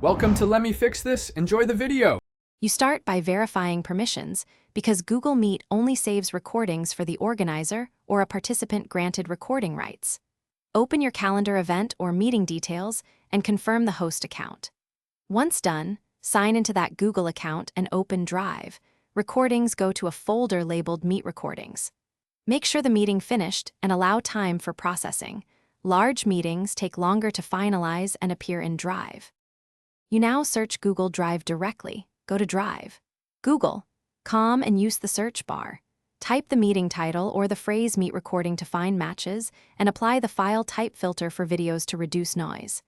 Welcome to Let Me Fix This. Enjoy the video. You start by verifying permissions because Google Meet only saves recordings for the organizer or a participant granted recording rights. Open your calendar event or meeting details and confirm the host account. Once done, sign into that Google account and open Drive. Recordings go to a folder labeled Meet Recordings. Make sure the meeting finished and allow time for processing. Large meetings take longer to finalize and appear in Drive. You now search Google Drive directly. Go to Drive, Google, com, and use the search bar. Type the meeting title or the phrase Meet Recording to find matches, and apply the file type filter for videos to reduce noise.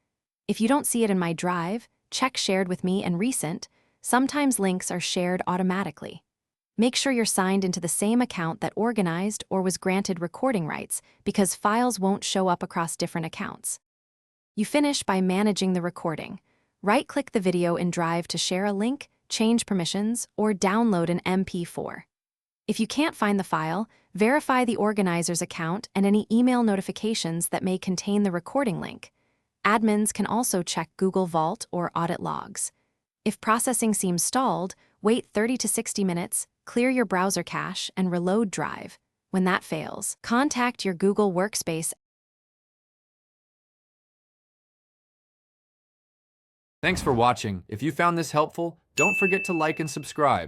If you don't see it in My Drive, check Shared with Me and Recent. Sometimes links are shared automatically. Make sure you're signed into the same account that organized or was granted recording rights because files won't show up across different accounts. You finish by managing the recording. Right-click the video in Drive to share a link, change permissions, or download an MP4. If you can't find the file, verify the organizer's account and any email notifications that may contain the recording link. Admins can also check Google Vault or audit logs. If processing seems stalled, wait 30 to 60 minutes, clear your browser cache, and reload Drive. When that fails, contact your Google Workspace. Thanks for watching. If you found this helpful, don't forget to like and subscribe.